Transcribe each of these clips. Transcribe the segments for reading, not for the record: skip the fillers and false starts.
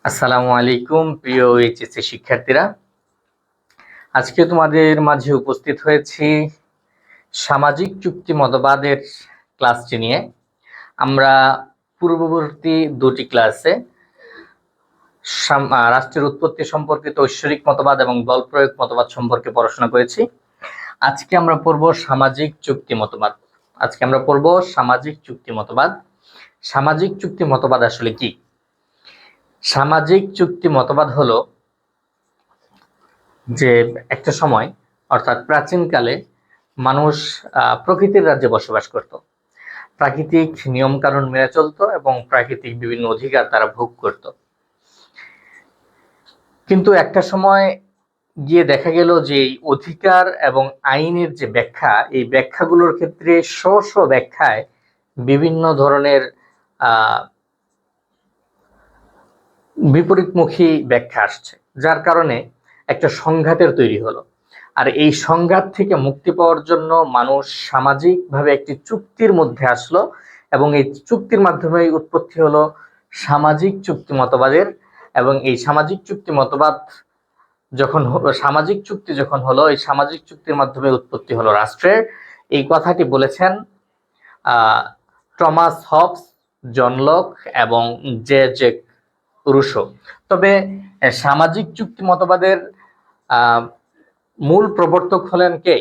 আসসালামু আলাইকুম প্রিয় এইচএসসি শিক্ষার্থীরা, আজকে তোমাদের মাঝে উপস্থিত হয়েছি সামাজিক চুক্তি মতবাদের ক্লাসটি নিয়ে। আমরা পূর্ববর্তী দুটি ক্লাসে রাষ্ট্রের উৎপত্তি সম্পর্কিত ঐশ্বরিক মতবাদ এবং বল প্রয়োগ মতবাদ সম্পর্কে পড়াশোনা করেছি। আজকে আমরা পড়ব সামাজিক চুক্তি মতবাদ। সামাজিক চুক্তি মতবাদ আসলে কি? সামাজিক চুক্তি মতবাদ হলো যে একটা সময় অর্থাৎ প্রাচীনকালে মানুষ প্রকৃতির রাজ্যে বসবাস করত, প্রাকৃতিক নিয়ম কানুন মেনে চলতো এবং প্রাকৃতিক বিভিন্ন অধিকার তারা ভোগ করত। কিন্তু একটা সময় গিয়ে দেখা গেল যে এই অধিকার এবং আইনের যে ব্যাখ্যা, এই ব্যাখ্যাগুলোর ক্ষেত্রে স্ব ব্যাখ্যায় বিভিন্ন ধরনের বিপরীতমুখী ব্যাখ্যা আসছে, যার কারণে একটা সংঘাতের তৈরি হলো। আর এই সংঘাত থেকে মুক্তি পাওয়ার জন্য মানুষ সামাজিকভাবে একটি চুক্তির মধ্যে আসলো এবং এই চুক্তির মাধ্যমে উৎপত্তি হলো সামাজিক চুক্তি মতবাদের। এবং এই সামাজিক চুক্তি মতবাদ সামাজিক চুক্তি যখন হলো, এই সামাজিক চুক্তির মাধ্যমে উৎপত্তি হলো রাষ্ট্রের। এই কথাটি বলেছেন টমাস হবস, জন লক এবং জে রুশো। তবে সামাজিক চুক্তি মতবাদের মূল প্রবর্তক হলেন কে?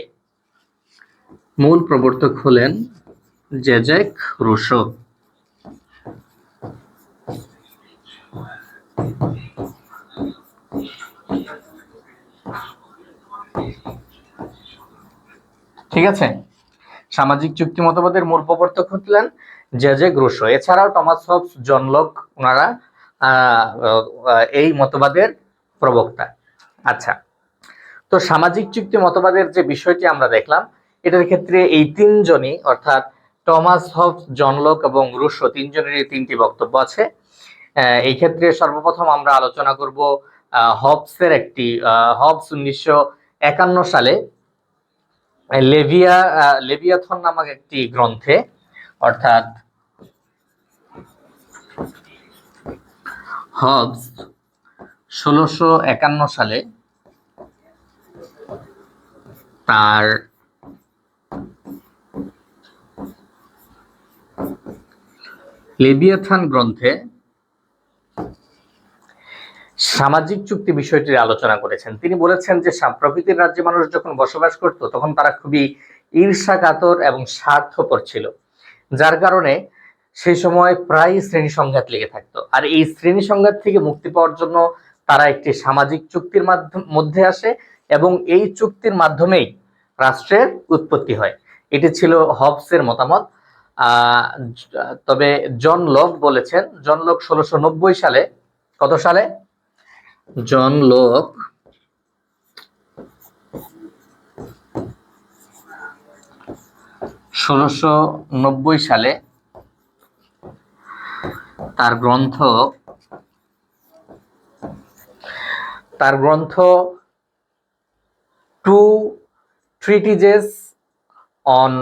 মূল প্রবর্তক হলেন জে রুশো। ঠিক আছে, সামাজিক চুক্তি মতবাদের মূল প্রবর্তক হলেন জে রুশো। এছাড়াও টমাস হবস, জন লক, ওনারা এই মতবাদের প্রবক্তা। আচ্ছা, তো সামাজিক চুক্তি মতবাদের যে বিষয়টি আমরা দেখলাম, এটার ক্ষেত্রে এই তিনজনই অর্থাৎ টমাস হবস, জন লক এবং রুশো, তিনজনেরই তিনটি বক্তব্য আছে। এই ক্ষেত্রে সর্বপ্রথম আমরা আলোচনা করব হবসের একটি হবস 1951 সালে লেভিয়াথন নামক একটি গ্রন্থে, অর্থাৎ হবস 1651 সালে তার লেভিয়াথান গ্রন্থে সামাজিক চুক্তি বিষয়টির আলোচনা করেছেন। তিনি বলেছেন যে প্রকৃতির রাজ্যে মানুষ যখন বসবাস করত তখন তারা খুবই ঈর্ষাকাতর এবং স্বার্থপর ছিল, যার কারণে সেই সময় প্রায় শ্রেণী সংঘাত লেগে থাকতো। আর এই শ্রেণী সংঘাত থেকে মুক্তি পাওয়ার জন্য তারা একটি সামাজিক চুক্তির মধ্যে আসে এবং এই চুক্তির মাধ্যমেই রাষ্ট্রের উৎপত্তি হয়। এটি ছিল হবসের মতামত। তবে জন লক বলেছেন, জন লক 1690 সালে, কত সালে? জন লক 1690 সালে তার গ্রন্থ টু ট্রিটিজেস অন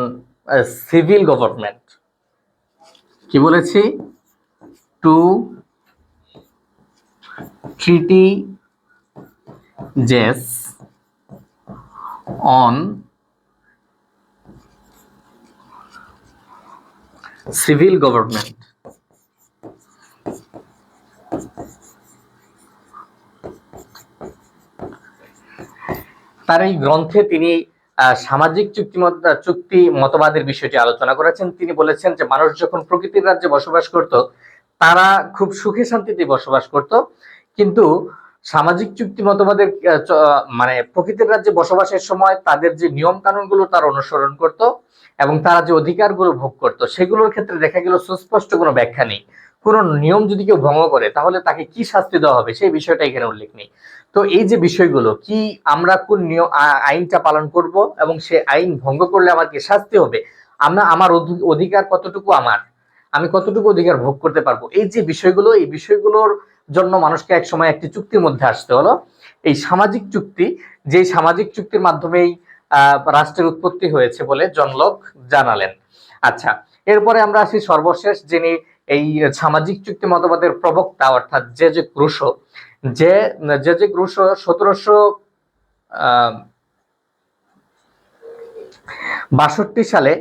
সিভিল গভর্নমেন্ট, কি বলেছি? টু ট্রিটিজেস অন সিভিল গভর্নমেন্ট, তার এই গ্রন্থে তিনি সামাজিক চুক্তি মতবাদের বিষয়টি আলোচনা করেছেন। তিনি বলেছেন যে মানুষ যখন প্রকৃতির রাজ্যে বসবাস করত তারা খুব সুখে শান্তিতে বসবাস করত, কিন্তু সামাজিক চুক্তি মতবাদের মানে প্রকৃতির রাজ্যে বসবাসের সময় তাদের যে নিয়ম কানুনগুলো তারা অনুসরণ করত এবং তারা যে অধিকারগুলো ভোগ করত, সেগুলোর ক্ষেত্রে দেখা গেল সুস্পষ্ট কোনো ব্যাখ্যা নেই। কোনো নিয়ম যদি কেউ ভঙ্গ করে তাহলে তাকে কি শাস্তি দেওয়া হবে সেই বিষয়টা এখানে উল্লেখ নেই। তো এই যে বিষয়গুলো কি, আমরা কোন আইনটা পালন করব এবং সে আইন ভঙ্গ করলে আমার কি শাস্তি হবে, আমার অধিকার কতটুকু, আমি কতটুকু অধিকার ভোগ করতে পারবো, এই যে বিষয়গুলো, এই বিষয়গুলোর জন্য মানুষকে এক সময় একটি চুক্তির মধ্যে আসতে হলো। এই সামাজিক চুক্তি, যে সামাজিক চুক্তির মাধ্যমেই রাষ্ট্রের উৎপত্তি হয়েছে বলে জন লক জানালেন। আচ্ছা, এরপরে আমরা আসি সর্বশেষ যিনি এই সামাজিক চুক্তি মতবাদের প্রবক্তা অর্থাৎ জেজেক রুসো, জেজেক রুসো 1762 সালে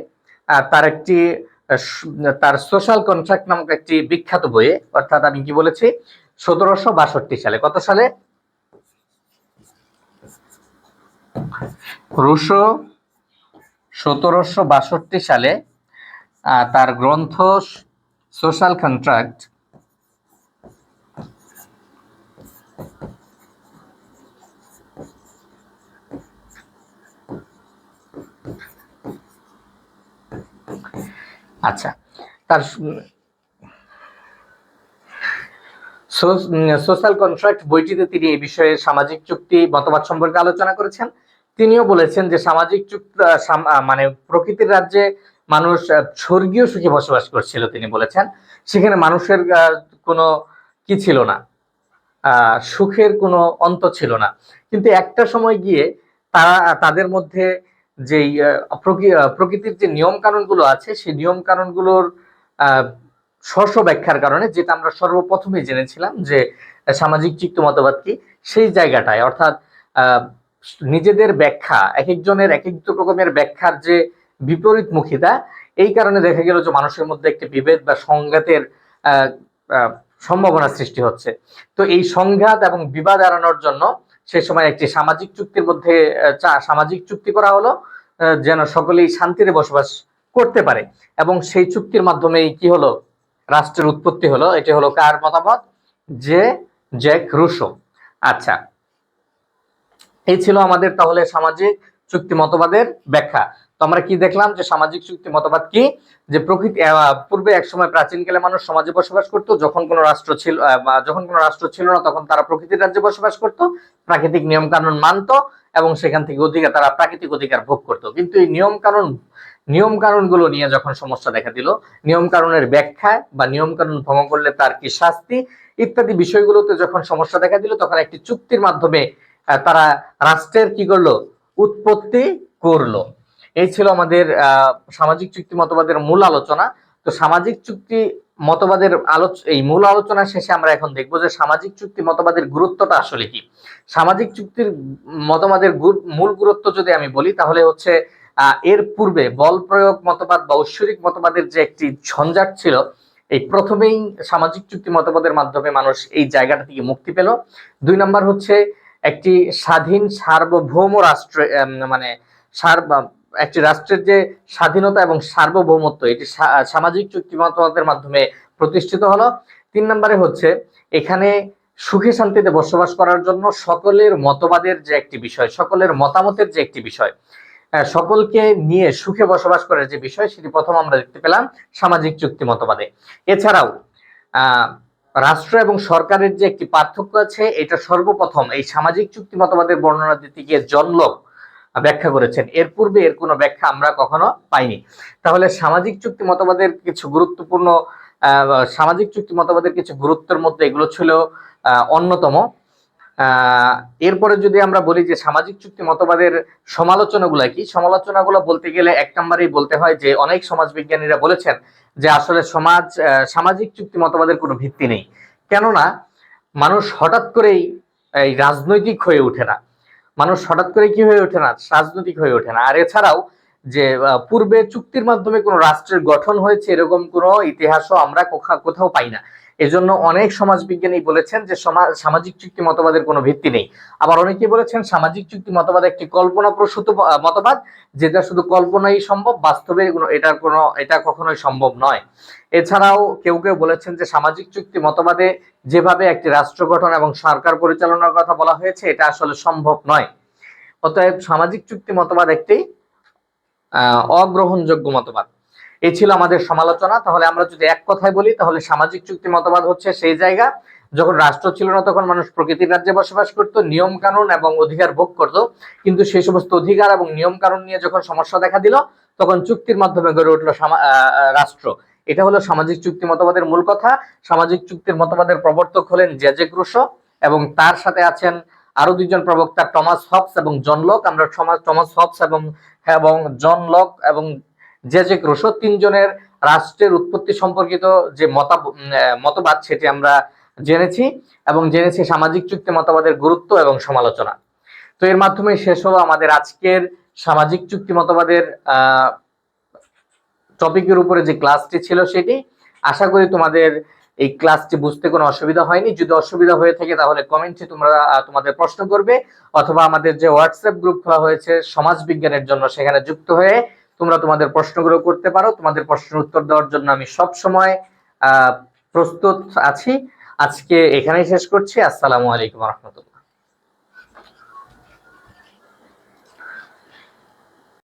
তার সোশ্যাল কন্ট্রাক্ট নামক একটি বিখ্যাত বইয়ে, অর্থাৎ আমি কি বলেছি 1762 সালে, কত সালে? রুসো 1762 সালে তার গ্রন্থ সোশ্যাল কন্ট্রাক্ট আচ্ছা, তার সোশ্যাল কন্ট্রাক্ট বইটিতে তিনি এই বিষয়ে সামাজিক চুক্তি মতবাদ সম্পর্কে আলোচনা করেছেন। তিনিও বলেছেন যে সামাজিক চুক্তি মানে প্রকৃতির রাজ্যে মানুষ স্বর্গীয় সুখে বসবাস করছিল। তিনি বলেছেন সেখানে মানুষের কোনো কি ছিল না, সুখের কোনো অন্ত ছিল না, কিন্তু একটা সময় গিয়ে তাদের মধ্যে যেই প্রকৃতির যে নিয়ম কানুনগুলো আছে সেই নিয়ম কানুনগুলোর স্ব ব্যাখ্যার কারণে, যেটা আমরা সর্বপ্রথমে জেনেছিলাম যে সামাজিক চুক্তি মতবাদ কি, সেই জায়গাটায় অর্থাৎ নিজেদের ব্যাখ্যা, এক একজনের এক এক রকমের ব্যাখ্যার যে বিপরীতমুখিতা, এই কারণে দেখা গেল যে মানুষের মধ্যে একটি বিভেদ বা সংঘাতের সম্ভাবনা সৃষ্টি হচ্ছে। তো এই সংঘাত এবং বিবাদ এড়ানোর জন্য সে সময় একটি সামাজিক চুক্তির মধ্যে সামাজিক চুক্তি করা হলো, যেন সকলেই শান্তিতে বসবাস করতে পারে, এবং সেই চুক্তির মাধ্যমেই কি হলো, রাষ্ট্রের উৎপত্তি হলো। এটি হলো কার মতামত? জেক রুসো। আচ্ছা, এই ছিল আমাদের তাহলে সামাজিক চুক্তি মতবাদের ব্যাখ্যা। তো আমরা কি দেখলাম যে সামাজিক চুক্তি মতবাদ কি, যে প্রকৃতি পূর্বে একসময় প্রাচীনকালে মানুষ সমাজে বসবাস করত, যখন কোনো রাষ্ট্র ছিল না তখন তারা প্রকৃতির রাজ্যে বসবাস করত, প্রাকৃতিক নিয়ম কানুন মানত এবং সেখান থেকে তারা প্রাকৃতিক অধিকার ভোগ করত। কিন্তু এই নিয়ম কানুনগুলো নিয়ে যখন সমস্যা দেখা দিল, নিয়ম কানুনের ব্যাখ্যা বা নিয়ম কানুন ভঙ্গ করলে তার কি শাস্তি ইত্যাদি বিষয়গুলোতে যখন সমস্যা দেখা দিল, তখন একটি চুক্তির মাধ্যমে তারা রাষ্ট্রের কি করলো, উৎপত্তি করলো। এই ছিল আমাদের সামাজিক চুক্তি মতবাদের মূল আলোচনা। তো সামাজিক চুক্তি মতবাদের এই মূল আলোচনা শেষে আমরা এখন দেখব যে সামাজিক চুক্তি মতবাদের গুরুত্বটা আসলে কি। সামাজিক চুক্তির মতবাদের মূল গুরুত্ব যদি আমি বলি, তাহলে হচ্ছে এর পূর্বে বল প্রয়োগ মতবাদ বা ঐশ্বরিক মতবাদের যে একটি ঝঞ্ঝাট ছিল, এই প্রথমেই সামাজিক চুক্তি মতবাদের মাধ্যমে মানুষ এই জায়গাটা থেকে মুক্তি পেল। 2 নম্বর হচ্ছে একটি স্বাধীন সার্বভৌম রাষ্ট্র, মানে একটি রাষ্ট্রের যে স্বাধীনতা এবং সার্বভৌমত্ব, এটি সামাজিক চুক্তি মতবাদের মাধ্যমে প্রতিষ্ঠিত হলো। 3 নম্বরে হচ্ছে এখানে সুখে শান্তিতে বসবাস করার জন্য সকলের মতবাদের যে একটি বিষয়, সকলের মতামতের যে একটি বিষয়, সকলকে নিয়ে সুখে বসবাস করার যে বিষয়, সেটি প্রথম আমরা দেখতে পেলাম সামাজিক চুক্তি মতবাদে। এছাড়াও রাষ্ট্র এবং সরকারের যে একটি পার্থক্য আছে, এটা সর্বপ্রথম এই সামাজিক চুক্তি মতবাদের বর্ণনা দিতে গিয়ে জন লক ব্যাখ্যা করেছেন। এর পূর্বে এর কোনো ব্যাখ্যা আমরা কখনো পাইনি। তাহলে সামাজিক চুক্তি মতবাদের কিছু গুরুত্বের মধ্যে এগুলো ছিল অন্যতম। এরপরে যদি আমরা বলি যে সামাজিক চুক্তি মতবাদের সমালোচনাগুলো কি, সমালোচনাগুলো বলতে গেলে 1 নম্বরেই বলতে হয় যে অনেক সমাজবিজ্ঞানীরা বলেছেন যে আসলে সামাজিক চুক্তি মতবাদের কোনো ভিত্তি নেই, কেননা মানুষ হঠাৎ করেই এই রাজনৈতিক হয়ে ওঠে না, রাজনৈতিক হয়ে ওঠে না। আর এছাড়াও যে পূর্বে চুক্তির মাধ্যমে কোনো রাষ্ট্রের গঠন হয়েছে এরকম কোনো ইতিহাসও আমরা কোথাও পাই না। এজন্য অনেক সমাজবিজ্ঞানী বলেছেন যে সামাজিক চুক্তি মতবাদের কোনো ভিত্তি নেই। আবার অনেকে বলেছেন সামাজিক চুক্তি মতবাদ একটি কল্পনাপ্রসূত মতবাদ, যেটা শুধু কল্পনাই সম্ভব, বাস্তবে এটা কখনোই সম্ভব নয়। এছাড়াও কেউ কেউ বলেছেন যে সামাজিক চুক্তি মতবাদে যেভাবে একটি রাষ্ট্র গঠন এবং সরকার পরিচালনার কথা বলা হয়েছে, এটা আসলে সম্ভব নয়। অতএব সামাজিক চুক্তি মতবাদ একটি অগ্রহণযোগ্য মতবাদ। এই ছিল আমাদের সমালোচনা। তাহলে আমরা যদি এক কথায় বলি, তাহলে সামাজিক চুক্তি মতবাদ হচ্ছে সেই জায়গা যখন রাষ্ট্র ছিল না তখন মানুষ প্রকৃতির রাজ্যে বসবাস করত, নিয়ম কানুন এবং অধিকার ভোগ করত, কিন্তু সেই সমস্ত অধিকার এবং নিয়ম কানুন নিয়ে যখন সমস্যা দেখা দিল, তখন চুক্তির মাধ্যমে গড়ে উঠলো রাষ্ট্র। এটা হলো সামাজিক চুক্তি মতবাদের মূল কথা। সামাজিক চুক্তির মতবাদের প্রবর্তক হলেন জেজেক রুসো, এবং তার সাথে আছেন আরো 2 জন প্রবক্তা, টমাস হবস এবং জন লক। আমরা টমাস হবস এবং জন লক এবং জেজেক রুসো 3 জনের রাষ্ট্রের উৎপত্তি সম্পর্কিত যে মতবাদ সেটি আমরা জেনেছি, এবং জেনেছি সামাজিক চুক্তি মতবাদের গুরুত্ব এবং সমালোচনা। তো এর মাধ্যমে শেষ হলো আমাদের আজকের সামাজিক চুক্তি মতবাদের টপিকের উপরে যে ক্লাসটি ছিল সেটি। আশা করি তোমাদের এই ক্লাসটি বুঝতে কোনো অসুবিধা হয়নি। যদি অসুবিধা হয়ে থাকে তাহলে কমেন্টে তোমরা তোমাদের প্রশ্ন করবে, অথবা আমাদের যে হোয়াটসঅ্যাপ গ্রুপ খোলা হয়েছে সমাজ বিজ্ঞানের জন্য সেখানে যুক্ত হয়ে তোমরা তোমাদের প্রশ্নগুলো করতে পারো। তোমাদের প্রশ্নের উত্তর দেওয়ার জন্য আমি সব সময় প্রস্তুত আছি। আজকে এখানেই শেষ করছি। আসসালামু আলাইকুম রহমতুল্লাহ।